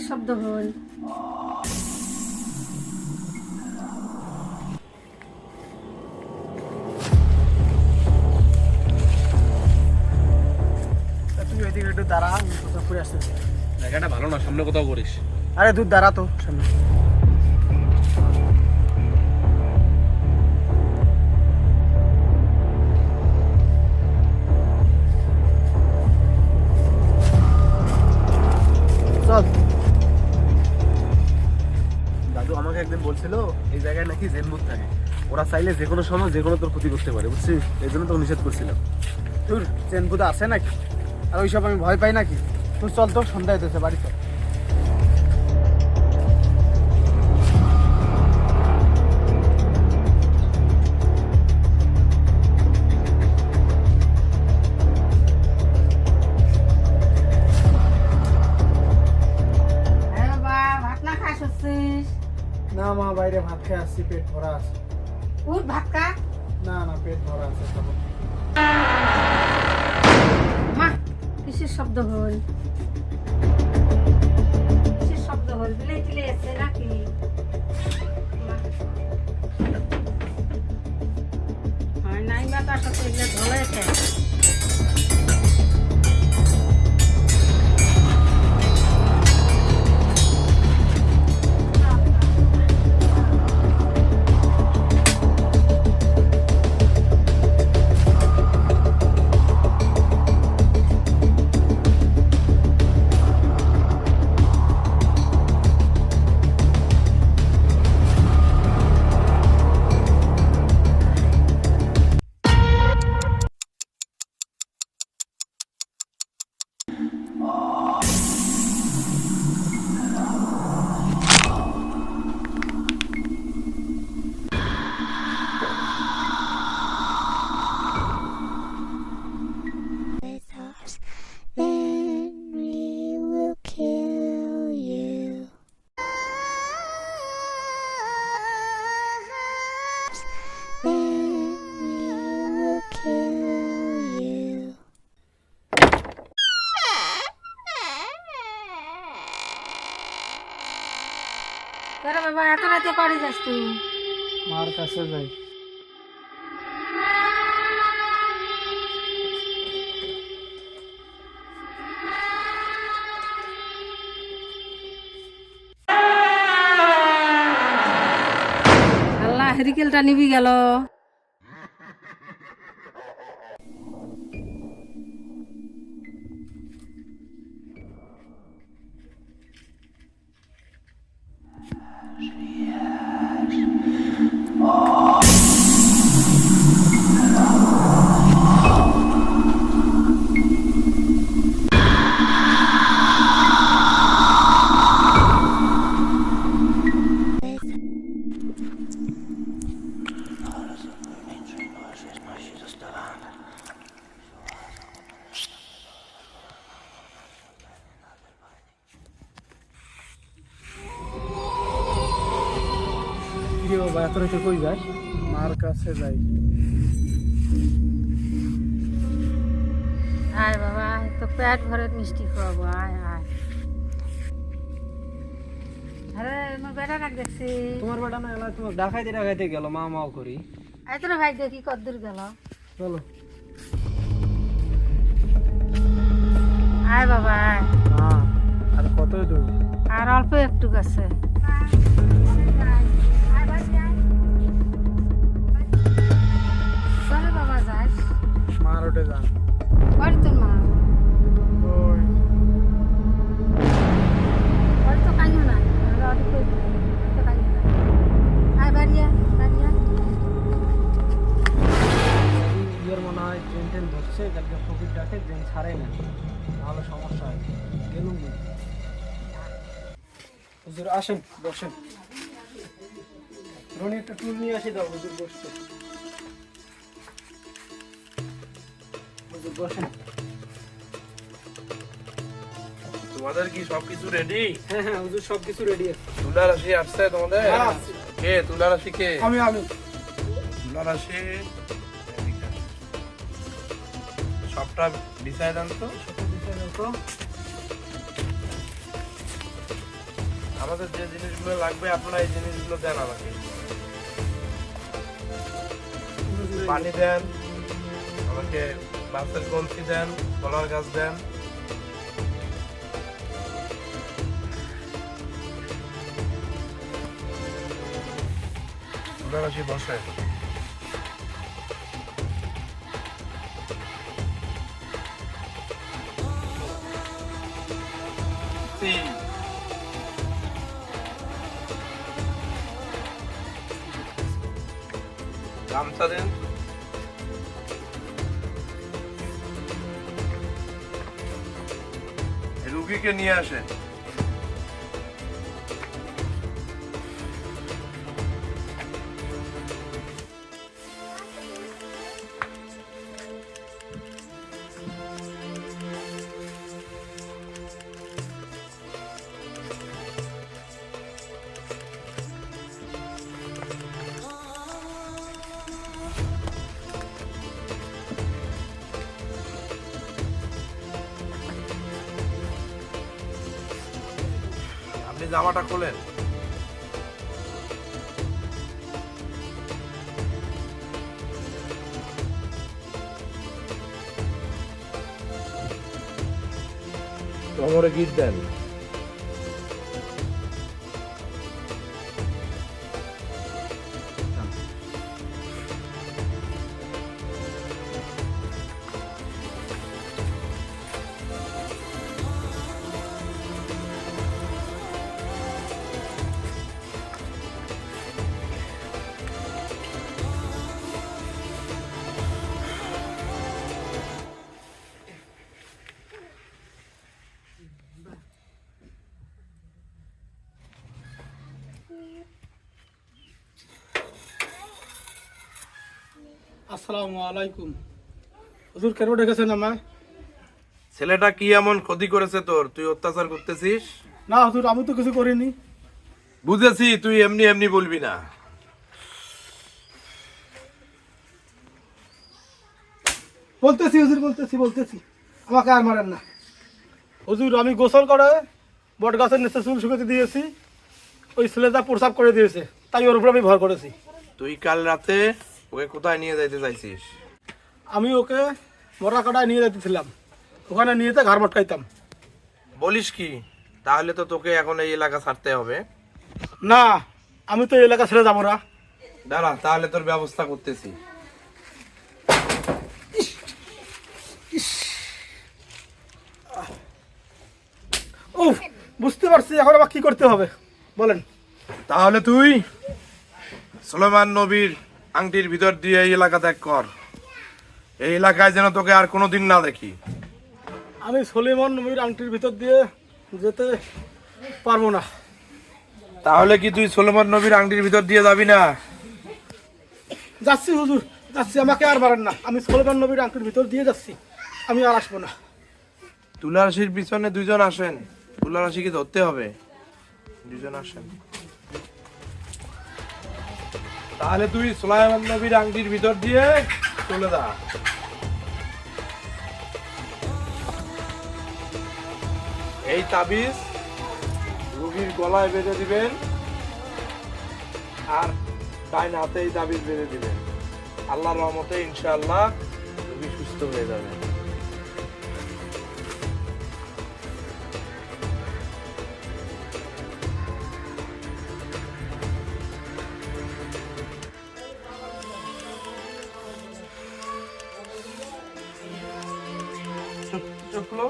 শব্দ হল? তুই ওইদিকে একটু দাঁড়া, আমি কোথাও ঘুরে আসতেছি। জায়গাটা ভালো না, সামনে কোথাও করিস। আরে তুই দাঁড়া তো সামনে। চল। দাদু আমাকে একদিন বলছিল এই জায়গায় নাকি জেনভূত থাকে, ওরা চাইলে যে কোনো সময় যে কোনো তোর ক্ষতি করতে পারে, বুঝছিস? এই জন্য তোকে নিষেধ করছিলাম। তোর জেনভূত আছে নাকি? আর ওইসব আমি ভয় পাই নাকি? তুই চল, তো সন্ধ্যা হইতেছে, বাড়ি চল। হ্যাঁ বাবা, ভাত না খাস হচ্ছিস? না মা, বাইরে ভাত খেয়ে আসছি, পেট ভরা আছে। উঠ ভাত খা। না না, পেট ভরা আছে, খাবো। মা, কিসের শব্দ হল? কিসের শব্দ হল? বিলাই টিলে এসছে নাকি? হয় নাই বা তার সাথে এগুলো ধরেছে। with us, then we will kill you. Then we will kill you. তোরা বাবা এত রাতে করে যাস তুই? মার কাছে যাই। আল্লাহ, হেরিকেলটা নিবি গেল। কি বাবা, এত রাতে কই যাস? মার কাছে যাই। আয় বাবা, আয়, তো পেট ভরে মিষ্টি খাওয়াবো। আয় আয়। আরে আমার বেটা রাখ দেখছি। তোমার বেটা না এলা তোমার ডাকাইতে ডাকাইতে গেল, মা মাও করি। আয় তোরা ভাই দেখি কদ্দূর গেল। চলো। আয় বাবা আয়। হ্যাঁ, আর কত দূর? আর অল্প একটু আছে। চলে বাবা, যাস। মার ওঠে যান। বাড়ি তোর মা? ওই বাড়ি তো কাইও না। আয় বাড়িয়া বাড়িয়া। ইয়ের মনে হয় ট্রেন ট্রেন ধরছে, কালকে ফকির ডাকে ট্রেন ছাড়াই না, নাহলে সমস্যা হয়। গেলুম না। হুজুর আসেন, বসেন। রনি একটা টুল নিয়ে আসি দাও, হুজুর বসতে। হুজুর বসেন। তোমাদের কি সবকিছু রেডি? হ্যাঁ হ্যাঁ হুজুর, সবকিছু রেডি আছে। তুলা রাশি আসছে তোমাদের? হ্যাঁ। কে তুলা রাশি? কে? আমি তুলা রাশি সবটা বিছায় দেন তো। আমাদের যে জিনিসগুলো লাগবে আপনারা এই জিনিসগুলো দেন আমাকে। পানি দেন আমাকে, বাসের কঞ্চি দেন, কলার গাছ দেন। তুলারাশি বসে। গামছা দেন। রুগীকে নিয়ে আসেন। আপনি জামাটা খোলেন। কোমরে গিট দেন। আসসালামু আলাইকুম। হুজুর কেন ডেকেছেন আমায়? ছেলেটা কি এমন ক্ষতি করেছে তোর, তুই অত্যাচার করতেছিস? না হুজুর, আমি তো কিছু করিনি। বুঝেছি, তুই এমনি এমনি বলবি না। বলতেছি হুজুর, বলতেছি, আমাকে আর মারেন না। হুজুর, আমি গোসল করে বট গাছের নিচে চুল শুকাতে দিয়েছি, ওই ছেলেটা প্রসাব করে দিয়েছে, তাই ওর উপর আমি ভর করেছি। তুই কাল রাতে ওকে কোথায় নিয়ে যাইতে চাইছিস? আমি ওকে মরা কাটায় নিয়ে যেতেছিলাম, ওখানে নিয়ে যেতে ঘাড় মটকাইতাম। বলিস কি? তাহলে তো তোকে এখন এই এলাকা ছাড়তে হবে। না, আমি তো এই এলাকা ছেড়ে যাবো না। দাঁড়া, তাহলে তোর ব্যবস্থা করতেছি। উফ, বুঝতে পারছি, এখন আবার কি করতে হবে বলেন। তাহলে তুই সুলেমান নবীর আংটির ভিতর দিয়ে এই এলাকা ত্যাগ কর। এই এলাকায় যেন তোকে আর কোনোদিন না দেখি। আমি সলিমান নবীর আংটির ভিতর দিয়ে যেতে পারবো না। তাহলে কি তুই সুলেমান নবীর আংটির ভিতর দিয়ে যাবি না? যাচ্ছি হুজুর, যাচ্ছি, আমাকে আর মারেন না। আমি সলিমান নবীর আংটির ভিতর দিয়ে যাচ্ছি, আমি আর আসবো না। তুলারাশির পিছনে দুইজন আসেন, তুলারাশিকে ধরতে হবে। দুইজন আসেন। তাহলে তুই সুলাইমান নবীর আংটির ভিতর দিয়ে চলে যা। এই তাবিজ রোগীর গলায় বেঁধে দিবেন আর ডাইন হাতে এই তাবিজ বেঁধে দিবেন। আল্লাহর রহমতে ইনশাআল্লাহ রোগী সুস্থ হয়ে যাবে। চোখ খুলো।